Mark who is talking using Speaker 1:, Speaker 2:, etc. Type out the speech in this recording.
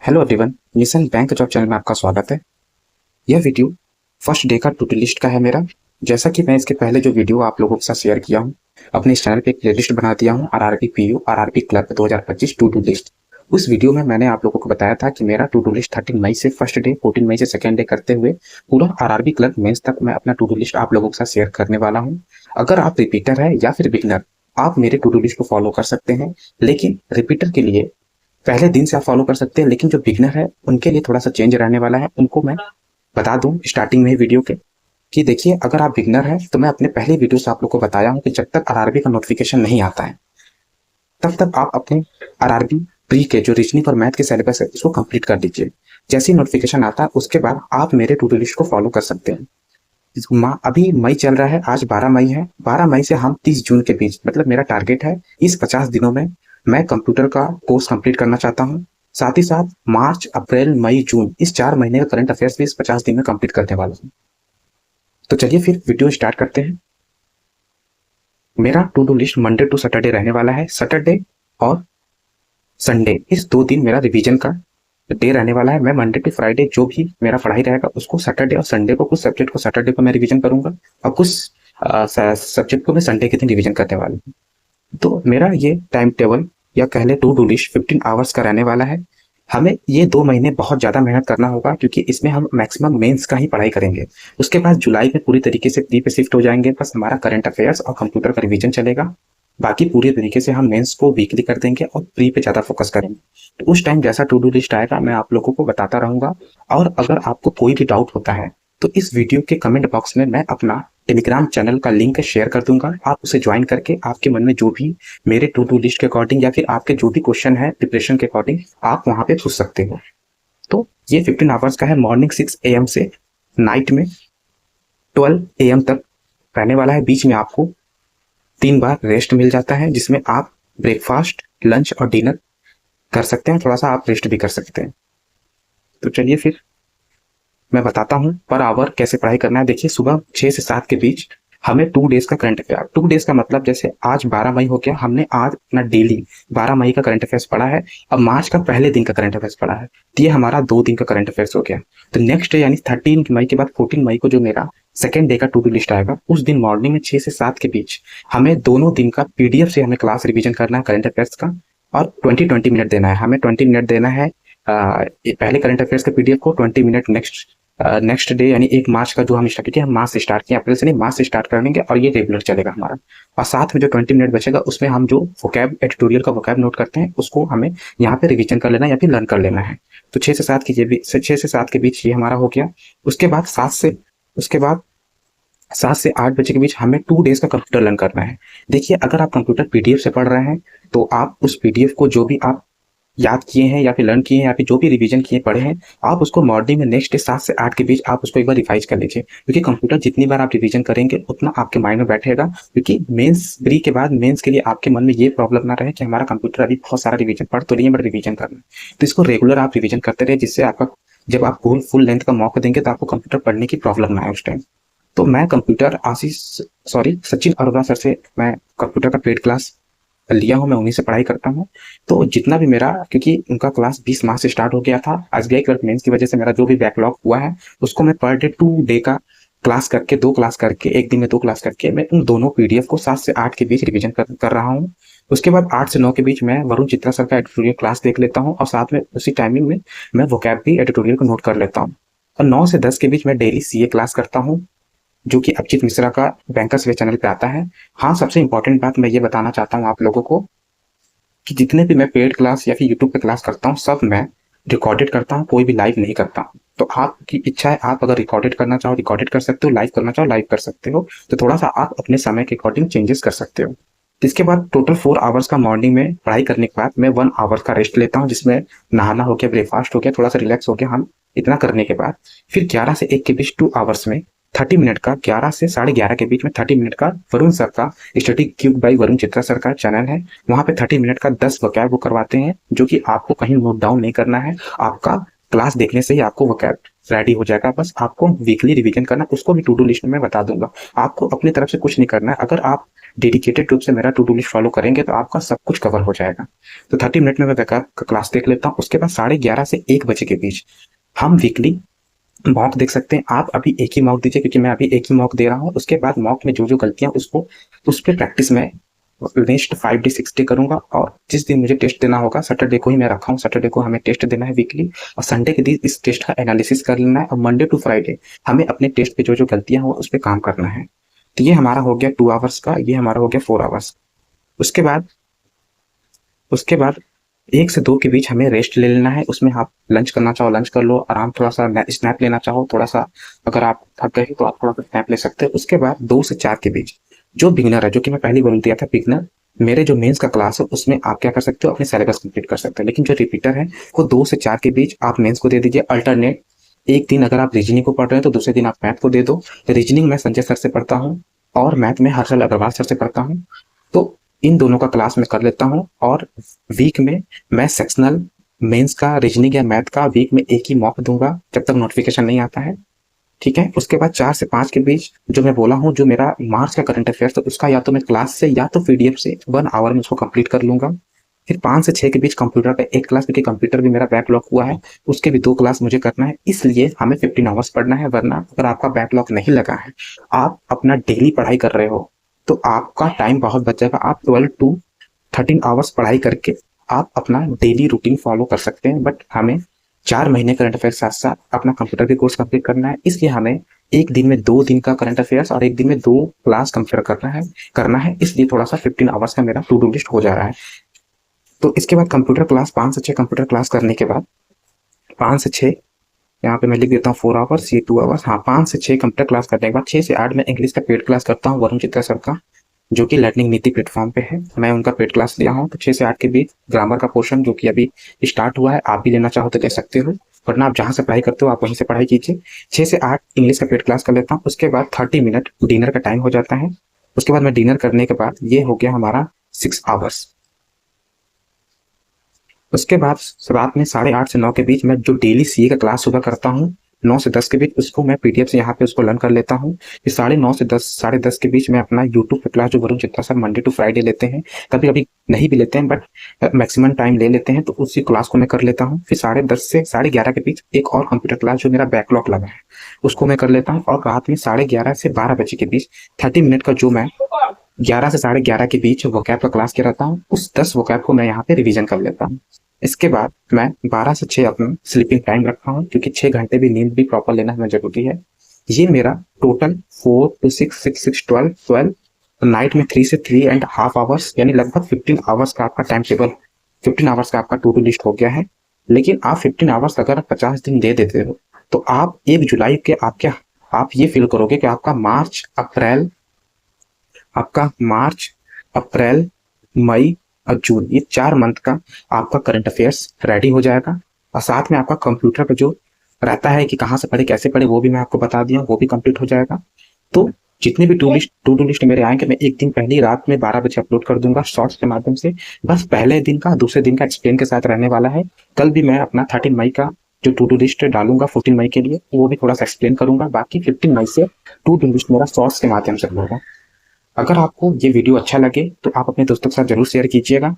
Speaker 1: Hello everyone, mission bank job channel में आपका स्वागत है। यह वीडियो फर्स्ट डे का टू डू लिस्ट का है मेरा। जैसा कि मैं इसके पहले जो वीडियो आप लोगों के साथ शेयर किया हूँ, अपने इस चैनल पे एक प्लेलिस्ट बना दिया हूँ RRB PO RRB clerk 2025 to do list. उस वीडियो में मैंने आप लोगों को बताया था कि मेरा टू डू लिस्ट 13 मई से फर्स्ट डे, 14 मई से सेकेंड डे करते हुए पूरा आरआरबी क्लर्क मेंस तक मैं अपना टू डू लिस्ट आप लोगों के साथ शेयर करने वाला हूँ। अगर आप रिपीटर है या फिर बिगनर, आप मेरे टू डू लिस्ट को फॉलो कर सकते हैं। लेकिन रिपीटर के लिए पहले दिन से आप फॉलो कर सकते हैं, लेकिन जो बिगनर है उनके लिए थोड़ा सा चेंज रहने वाला है। उनको मैं बता दूं स्टार्टिंग में ही वीडियो के कि देखिए, अगर आप बिगनर हैं तो मैं अपने पहले वीडियो से आप लोग को बताया हूं कि जब तक आरआरबी का नोटिफिकेशन नहीं आता है तब तक आप अपने आरआरबी प्री के जो रीजनिंग और मैथ के सिलेबस है इसको कंप्लीट कर दीजिए। जैसे ही नोटिफिकेशन आता है उसके बाद आप मेरे टू डू लिस्ट को फॉलो कर सकते हैं। अभी मई चल रहा है, आज 12 मई है। 12 मई से हम 30 जून के बीच, मतलब मेरा टारगेट है इस 50 दिनों में मैं कंप्यूटर का कोर्स कंप्लीट करना चाहता हूँ। साथ ही साथ मार्च, अप्रैल, मई, जून इस 4 महीने का करंट अफेयर्स भी इस 50 दिन में कंप्लीट करने वाला हूँ। तो चलिए फिर वीडियो स्टार्ट करते हैं। मेरा to do list Monday to Saturday रहने वाला है। सैटरडे और संडे इस 2 दिन मेरा रिवीजन का डे रहने वाला है। मैं मंडे टू फ्राइडे जो भी मेरा पढ़ाई रहेगा उसको सैटरडे और संडे को, कुछ सब्जेक्ट को सैटरडे को मैं रिवीजन करूंगा और कुछ सब्जेक्ट को मैं संडे के दिन रिवीजन करने वाला हूँ। तो मेरा ये टाइम टेबल या कह ले टू डू लिस्ट 15 आवर्स का रहने वाला है। हमें ये 2 महीने बहुत ज़्यादा मेहनत करना होगा क्योंकि इसमें हम मैक्सिमम मेंस का ही पढ़ाई करेंगे। उसके बाद जुलाई में पूरी तरीके से प्री पे शिफ्ट हो जाएंगे। बस हमारा करंट अफेयर्स और कंप्यूटर का रिवीजन चलेगा। बाकी पूरी तरीके से हम मेंस को वीकली कर देंगे और प्री पे ज़्यादा फोकस करेंगे। तो उस टाइम जैसा टू डू लिस्ट आएगा मैं आप लोगों को बताता रहूंगा। और अगर आपको कोई भी डाउट होता है तो इस वीडियो के कमेंट बॉक्स में मैं अपना टेलीग्राम चैनल का लिंक शेयर कर दूंगा। आप उसे ज्वाइन करके आपके मन में जो भी मेरे टू डू लिस्ट के अकॉर्डिंग या फिर आपके जो भी क्वेश्चन है प्रिपरेशन के अकॉर्डिंग आप वहां पे पूछ सकते हो। तो ये 15 आवर्स का है। मॉर्निंग 6 AM से नाइट में 12 AM तक रहने वाला है। बीच में आपको 3 बार रेस्ट मिल जाता है जिसमें आप ब्रेकफास्ट, लंच और डिनर कर सकते हैं। थोड़ा सा आप रेस्ट भी कर सकते हैं। तो चलिए फिर मैं बताता हूँ पर आवर कैसे पढ़ाई करना है। देखिए, सुबह 6 से 7 के बीच हमें 2 डेज का करंट अफेयर, 2 डेज का मतलब जैसे आज 12 मई हो गया, हमने आज अपना डेली 12 मई का करंट अफेयर्स पढ़ा है। अब मार्च का पहले दिन का करंट अफेयर्स पढ़ा है, तो ये हमारा 2 दिन का करंट अफेयर्स हो गया। तो नेक्स्ट डे यानी 13 मई के बाद 14 मई को जो मेरा सेकेंड डे का टू डू लिस्ट आएगा, उस दिन मॉर्निंग में 6 से 7 के बीच हमें दोनों दिन का PDF से हमें क्लास रिविजन करना है करंट अफेयर्स का। और 20 मिनट देना है हमें, 20 मिनट देना है पहले करंट अफेयर्स के PDF को, 20 मिनट नेक्स्ट डे यानी 1 मार्च का जो हम स्टार्ट किए, हम मार्च से स्टार्ट किए, अप्रैल से नहीं मार्च से स्टार्ट कर लेंगे और ये रेगुलर चलेगा हमारा। और साथ में जो 20 मिनट बचेगा उसमें हम जो वोकैब एडिटोरियल का वोकैब नोट करते हैं उसको हमें यहाँ पे रिवीजन कर लेना या फिर लर्न कर लेना है। तो 6 से 7 की 6 से 7 के बीच ये हमारा हो गया। उसके बाद 7 से 8 बजे के बीच हमें 2 डेज का कंप्यूटर लर्न करना है। देखिए, अगर आप कंप्यूटर PDF से पढ़ रहे हैं तो आप उस PDF को जो भी आप याद किए हैं या फिर लर्न किए हैं या फिर जो भी रिवीजन किए पढ़े हैं, आप उसको मॉर्निंग में नेक्स्ट डे 7 से 8 के बीच आप उसको एक बार रिवाइज कर लीजिए। क्योंकि कंप्यूटर जितनी बार आप रिवीजन करेंगे उतना आपके माइंड में बैठेगा। क्योंकि मेंस प्री के बाद मेंस के लिए आपके मन में ये प्रॉब्लम ना रहे कि हमारा कंप्यूटर अभी बहुत सारा रिवीजन पढ़ तो नहीं है बट रिवीजन करना है। तो इसको रेगुलर आप रिवीजन करते रहे, जिससे आपका जब आप फुल लेंथ का मौका देंगे तो आपको कंप्यूटर पढ़ने की प्रॉब्लम ना आए उस टाइम। तो मैं सचिन अरोड़ा सर से मैं कंप्यूटर का पेड क्लास लिया हूँ, मैं उन्हीं से पढ़ाई करता हूँ। तो जितना भी मेरा, क्योंकि उनका क्लास 20 मार्च से स्टार्ट हो गया था, SBI क्लर्क मेंस की वजह से मेरा जो भी बैकलॉग हुआ है उसको मैं पर डे 2 डे का क्लास करके, 2 क्लास करके, एक दिन में 2 क्लास करके मैं उन दोनों PDF को 7 से 8 के बीच रिवीजन कर रहा हूँ। उसके बाद 8 से 9 के बीच मैं वरुण चित्रा सर का एडिटोरियल क्लास देख लेता हूँ और साथ में उसी टाइमिंग में मैं वोकैब भी एडिटोरियल को नोट कर लेता हूँ। और 9 से 10 के बीच मैं डेली CA क्लास करता हूँ जो कि अभिजीत मिश्रा का बैंकर्स वे चैनल पे आता है। हाँ, सबसे इंपॉर्टेंट बात मैं ये बताना चाहता हूँ आप लोगों को कि जितने भी मैं पेड क्लास या फिर यूट्यूब पे क्लास करता हूँ सब मैं रिकॉर्डेड करता हूँ, कोई भी लाइव नहीं करता हूँ। तो आपकी इच्छा है, आप अगर रिकॉर्डेड करना चाहो रिकॉर्डेड कर सकते हो, लाइव करना चाहो लाइव कर सकते हो। तो थोड़ा सा आप अपने समय के अकॉर्डिंग चेंजेस कर सकते हो। इसके बाद टोटल 4 आवर्स का मॉर्निंग में पढ़ाई करने के बाद मैं 1 आवर का रेस्ट लेता हूँ, जिसमें नहाना हो गया, ब्रेकफास्ट हो गया, थोड़ा सा रिलैक्स हो गया। हम इतना करने के बाद फिर 11 से 1 के बीच 2 आवर्स में 30 मिनट का, 11 से 11:30 के बीच में 30 मिनट का वरुण सर का study cube by Varun Chitra sir का चैनल है, वहां पे 30 मिनट का 10 वोकैब वो करवाते हैं जो कि आपको कहीं नोट डाउन नहीं करना है। आपका क्लास देखने से ही आपको वोकैब रेडी हो जाएगा। बस आपको वीकली रिवीजन करना, उसको भी टू डू लिस्ट में बता दूंगा। आपको अपनी तरफ से कुछ नहीं करना है। अगर आप डेडिकेटेड रूप से मेरा टू डू लिस्ट फॉलो करेंगे तो आपका सब कुछ कवर हो जाएगा। तो 30 मिनट में मैं वोकैब का क्लास देख लेता हूँ। उसके बाद 11:30 से 1 बजे के बीच हम वीकली मॉक देख सकते हैं। आप अभी एक ही मॉक दीजिए, क्योंकि मैं अभी एक ही मॉक दे रहा हूँ। उसके बाद मॉक में जो जो गलतियां उसको उस पर प्रैक्टिस में नेक्स्ट 5 डे 6 डे करूंगा। और जिस दिन मुझे टेस्ट देना होगा, सैटरडे को ही मैं रखा हूँ, सैटरडे को हमें टेस्ट देना है वीकली, और संडे के दिन इस टेस्ट का एनालिसिस कर लेना है। और मंडे टू फ्राइडे हमें अपने टेस्ट पे जो जो गलतियां हो उस पर काम करना है। तो ये हमारा हो गया 2 आवर्स का, ये हमारा हो गया 4 आवर्स। उसके बाद 1 से 2 के बीच हमें रेस्ट ले लेना है। उसमें आप लंच करना चाहो लंच कर लो, आराम थोड़ा सा स्नैप लेना चाहो थोड़ा सा, अगर आप थक गए तो आप थोड़ा सा स्नैप ले सकते हैं। उसके बाद 2 से 4 के बीच जो बिगनर है, जो कि मैं पहले बोल दिया था बिगनर, मेरे जो मेंस का क्लास है उसमें आप क्या कर सकते हो, अपने सिलेबस कंप्लीट कर सकते हैं। लेकिन जो रिपीटर है वो 2 से 4 के बीच आप मेंस को दे दीजिए अल्टरनेट। एक दिन अगर आप रीजनिंग को पढ़ रहे हैं तो दूसरे दिन आप मैथ को दे दो। रीजनिंग मैं संजय सर से पढ़ता हूँ और मैथ में हर्षल अग्रवाल सर से पढ़ता हूँ। तो इन दोनों का क्लास में कर लेता हूँ। और वीक में मैं सेक्शनल मेंस का रीजनिंग या मैथ का वीक में एक ही मॉक दूंगा जब तक नोटिफिकेशन नहीं आता है। ठीक है। उसके बाद 4 से 5 के बीच जो मैं बोला हूँ, जो मेरा मार्च का करंट अफेयर्स, तो उसका या तो मैं क्लास से या तो पीडीएफ से 1 आवर में उसको कंप्लीट कर लूंगा। फिर 5 से 6 के बीच कंप्यूटर का एक क्लास, क्योंकि कंप्यूटर भी मेरा बैकलॉग हुआ है, उसके भी 2 क्लास मुझे करना है, इसलिए हमें 15 आवर्स पढ़ना है। वरना अगर आपका बैकलॉग नहीं लगा है, आप अपना डेली पढ़ाई कर रहे हो, तो आपका टाइम बहुत बच जाएगा। आप 12 to 13 आवर्स पढ़ाई करके आप अपना डेली रूटीन फॉलो कर सकते हैं। बट हमें 4 महीने करंट अफेयर साथ साथ अपना कंप्यूटर के कोर्स कंप्लीट करना है, इसलिए हमें एक दिन में 2 दिन का करंट अफेयर्स और एक दिन में 2 क्लास कंप्यूटर करना है। इसलिए थोड़ा सा 15 आवर्स का मेरा टू डू लिस्ट हो जा रहा है। तो इसके बाद कंप्यूटर क्लास 5 से 6 कंप्यूटर क्लास करने के बाद 5 से 6 यहाँ पे मैं लिख देता हूँ 4 आवर्स, ये 2 आवर्स। हाँ, 5 से 6 कंप्यूटर क्लास करने के बाद 6 से 8 में इंग्लिश का पेड क्लास करता हूँ वरुण चित्रा सर का, जो कि लर्निंग नीति प्लेटफॉर्म पे है। मैं उनका पेड क्लास लिया हूँ। तो 6 से 8 के बीच ग्रामर का पोर्शन जो कि अभी स्टार्ट हुआ है, आप भी लेना चाहो तो ले सकते हो, वरना आप जहाँ से पढ़ाई करते हो आप वहीं से पढ़ाई कीजिए। 6 से 8 इंग्लिश का पेड क्लास कर लेता हूँ। उसके बाद 30 मिनट डिनर का टाइम हो जाता है। उसके बाद मैं डिनर करने के बाद ये हो गया हमारा 6 आवर्स। उसके बाद रात में 8:30 से 9 के बीच मैं जो डेली सीए का क्लास सुबह करता हूँ 9 से 10 के बीच, उसको मैं पीडीएफ से यहाँ पे उसको लर्न कर लेता हूँ। फिर 9:30 से 10, 10:30 के बीच मैं अपना यूट्यूब पे क्लास जो Varun Chitra sir Monday to Friday लेते हैं, कभी कभी नहीं भी लेते हैं बट मैक्सिमम टाइम ले लेते हैं, तो उसी क्लास को मैं कर लेता हूँ। फिर 10:30 से 11:30 के बीच एक और कंप्यूटर क्लास जो मेरा बैकलॉग लगा है उसको मैं कर लेता हूँ। और रात में 11:30 से 12 बजे के बीच 30 मिनट का जो मैं 11 से 11:30 के बीच वोकैब का क्लास किया रहता हूँ, उस 10 वोकैब को मैं यहाँ पे रिवीजन कर लेता हूँ। इसके बाद मैं 12 से 6 अपना स्लीपिंग टाइम रखा हूँ, क्योंकि 6 घंटे भी नींद भी प्रॉपर लेना हमें जरूरी है। ये मेरा टोटल 4 to 6, 6, 6, 12, नाइट में 3 से 3.5 आवर्स, यानी लगभग 15 आवर्स का आपका टाइम टेबल, 15 आवर्स का आपका टू डू लिस्ट हो गया है। लेकिन आप 15 आवर्स अगर 50 दिन दे देते हो तो आप 1 जुलाई के आप ये फील करोगे कि आपका मार्च अप्रैल मई और जून, ये 4 मंथ का आपका करंट अफेयर्स रेडी हो जाएगा। और साथ में आपका कंप्यूटर का जो रहता है कि कहाँ से पढ़े कैसे पढ़े वो भी मैं आपको बता दिया, वो भी कंप्लीट हो जाएगा। तो जितने भी टू डू लिस्ट मेरे आएंगे मैं एक दिन पहले रात में 12 बजे अपलोड कर दूंगा शॉर्ट्स के माध्यम से। बस पहले दिन का दूसरे दिन का एक्सप्लेन के साथ रहने वाला है। कल भी मैं अपना 13 मई का जो टू डू लिस्ट डालूंगा 14 मई के लिए, वो भी थोड़ा सा एक्सप्लेन करूंगा। बाकी 15 मई से टू डू लिस्ट मेरा शॉर्ट्स के माध्यम से होगा। अगर आपको ये वीडियो अच्छा लगे तो आप अपने दोस्तों के साथ जरूर शेयर कीजिएगा।